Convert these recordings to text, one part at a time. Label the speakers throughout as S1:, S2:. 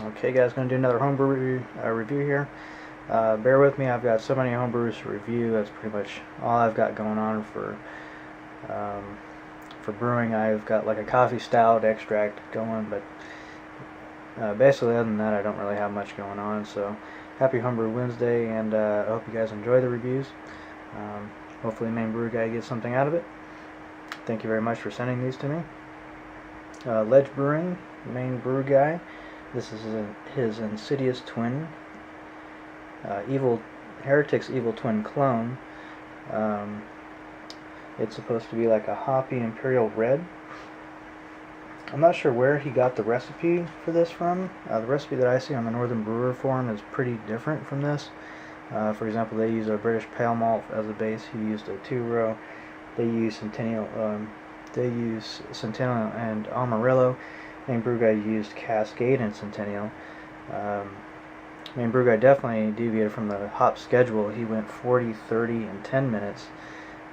S1: Okay guys, going to do another homebrew review here. Bear with me, I've got so many homebrews to review. That's pretty much all I've got going on for brewing. I've got like a coffee stout extract going, but basically other than that I don't really have much going on. So happy Homebrew Wednesday, and I hope you guys enjoy the reviews. Hopefully Mainebrewguy gets something out of it. Thank you very much for sending these to me. Ledge Brewing, Mainebrewguy. This is his Insidious twin, Heretic's evil twin clone. It's supposed to be like a hoppy imperial red. I'm not sure where he got the recipe for this from. The recipe that I see on the Northern Brewer Forum is pretty different from this. For example, they use a British pale malt as a base. He used a 2-row. They use Centennial. And Amarillo. Mainebrewguy used Cascade and Centennial. Mainebrewguy definitely deviated from the hop schedule. He went 40, 30, and 10 minutes,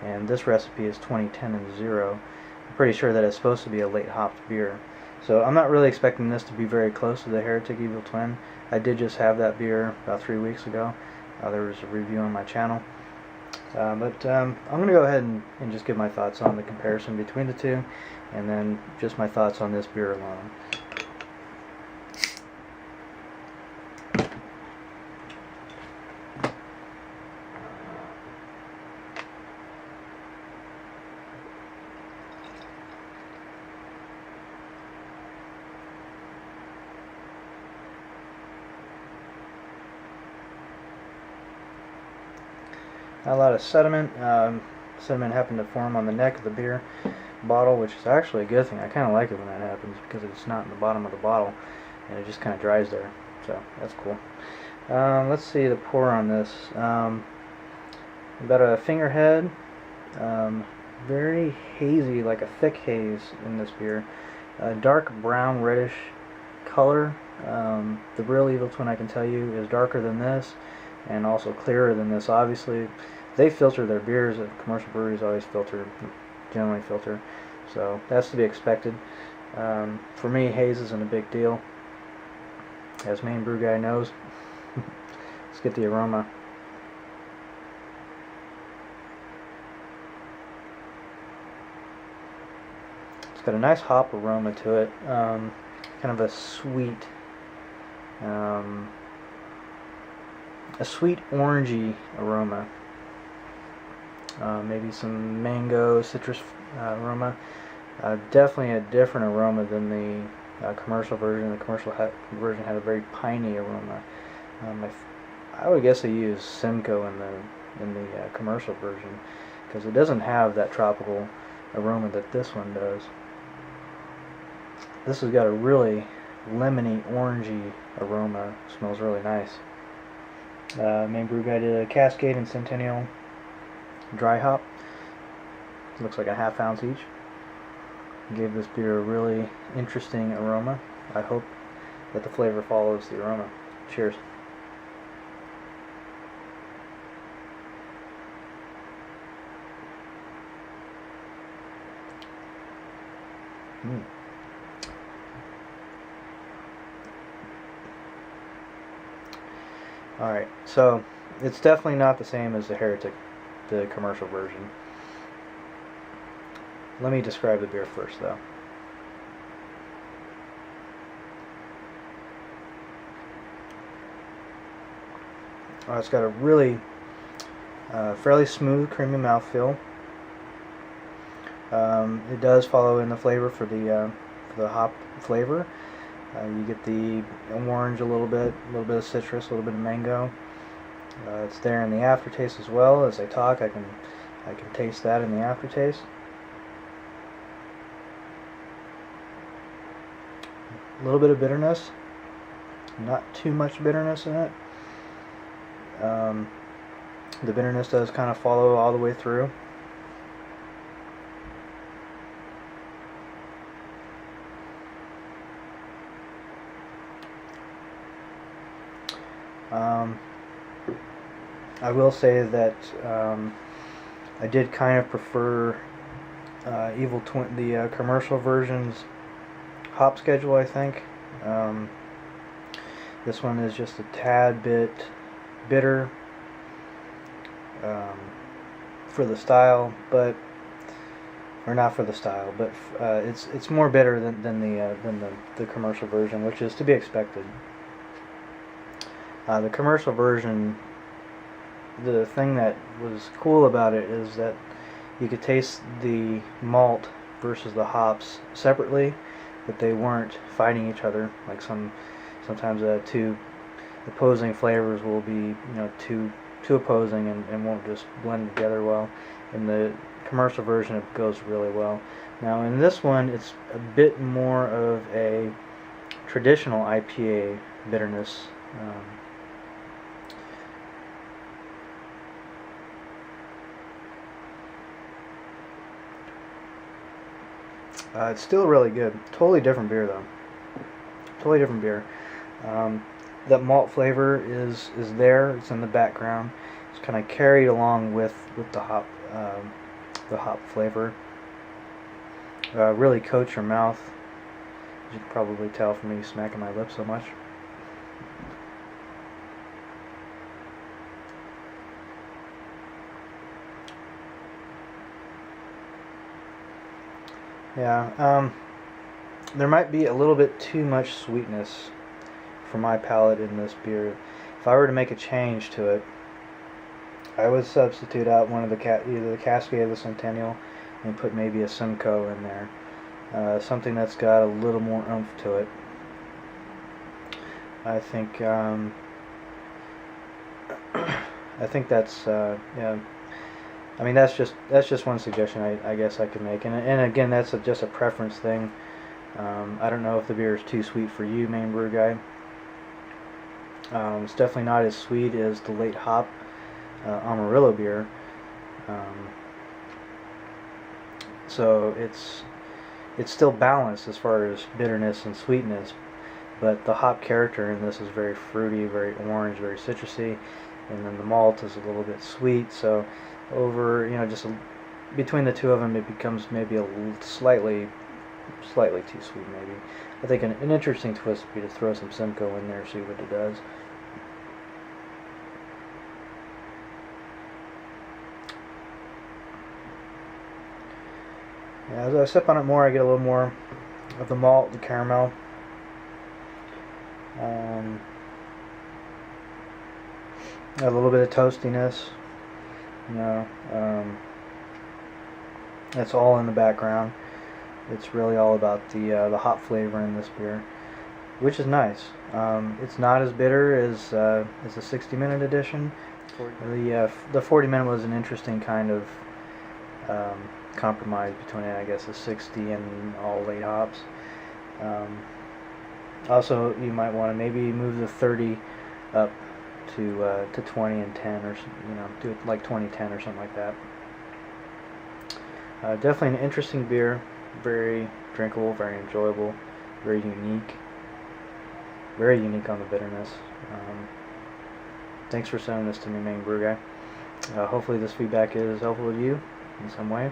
S1: and this recipe is 20, 10, and 0. I'm pretty sure that it's supposed to be a late hopped beer. So I'm not really expecting this to be very close to the Heretic Evil Twin. I did just have that beer about 3 weeks ago. There was a review on my channel. I'm going to go ahead and just give my thoughts on the comparison between the two, and then just my thoughts on this beer alone. A lot of sediment. Sediment happened to form on the neck of the beer bottle, which is actually a good thing. I kind of like it when that happens because it's not in the bottom of the bottle and it just kind of dries there. So that's cool. Let's see the pour on this. About a finger head. Very hazy, like a thick haze in this beer. Dark brown reddish color. The real Evil Twin, I can tell you, is darker than this and also clearer than this. Obviously they filter their beers. Commercial breweries always generally filter, so that's to be expected. For me, haze isn't a big deal, as Mainebrewguy knows. Let's get the aroma. It's got a nice hop aroma to it, kind of a sweet orangey aroma. Maybe some mango, citrus aroma. Definitely a different aroma than the commercial version. The commercial version had a very piney aroma. I would guess they use Simcoe in the commercial version, because it doesn't have that tropical aroma that this one does. This has got a really lemony, orangey aroma. Smells really nice. Mainebrewguy did a Cascade and Centennial dry hop. Looks like a ½ ounce each. Gave this beer a really interesting aroma. I hope that the flavor follows the aroma. Cheers. Alright, so it's definitely not the same as the Heretic, the commercial version. Let me describe the beer first, though. It's got a really fairly smooth, creamy mouthfeel. It does follow in the flavor for the hop flavor. You get the orange a little bit of citrus, a little bit of mango. It's there in the aftertaste as well. As I talk, I can taste that in the aftertaste. A little bit of bitterness, not too much bitterness in it. The bitterness does kind of follow all the way through. I will say that I did kind of prefer the commercial version's hop schedule, I think. This one is just a tad bit bitter for the style, or not for the style, but it's more bitter than the commercial version, which is to be expected. The commercial version, the thing that was cool about it is that you could taste the malt versus the hops separately, but they weren't fighting each other like sometimes two opposing flavors will be too opposing and won't just blend together well. In the commercial version, it goes really well. Now in this one, it's a bit more of a traditional IPA bitterness. It's still really good. Totally different beer though. Totally different beer. That malt flavor is there. It's in the background. It's kind of carried along with the hop flavor. Really coats your mouth. As you can probably tell from me smacking my lips so much. Yeah, there might be a little bit too much sweetness for my palate in this beer. If I were to make a change to it, I would substitute out one of either the Cascade or the Centennial and put maybe a Simcoe in there. Something that's got a little more oomph to it. I think that's yeah. I mean, that's just one suggestion I guess I could make, and again, that's just a preference thing. I don't know if the beer is too sweet for you, Mainebrewguy. It's definitely not as sweet as the late hop Amarillo beer. So it's still balanced as far as bitterness and sweetness, but the hop character in this is very fruity, very orange, very citrusy, and then the malt is a little bit sweet. So between the two of them, it becomes maybe slightly too sweet. Maybe I think an interesting twist would be to throw some Simcoe in there, see what it does. Yeah, as I sip on it more, I get a little more of the malt, the caramel. A little bit of toastiness. That's all in the background. It's really all about the hop flavor in this beer, which is nice. It's not as bitter as the 60-minute edition. The 40-minute was an interesting kind of compromise between, I guess, the 60 and all late hops. Also, you might want to maybe move the 30 up to 20 and 10, or do it like 20-10 or something like that. Definitely an interesting beer, very drinkable, very enjoyable, very unique on the bitterness. Thanks for sending this to me, Mainebrewguy. Hopefully this feedback is helpful to you in some way.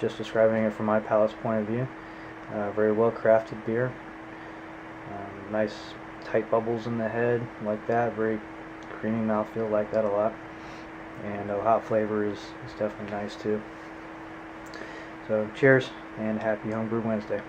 S1: Just describing it from my palate's point of view. Very well crafted beer. Nice tight bubbles in the head, like that. Very creamy mouthfeel, like that a lot. And the hop flavor is definitely nice too. So cheers and happy Homebrew Wednesday.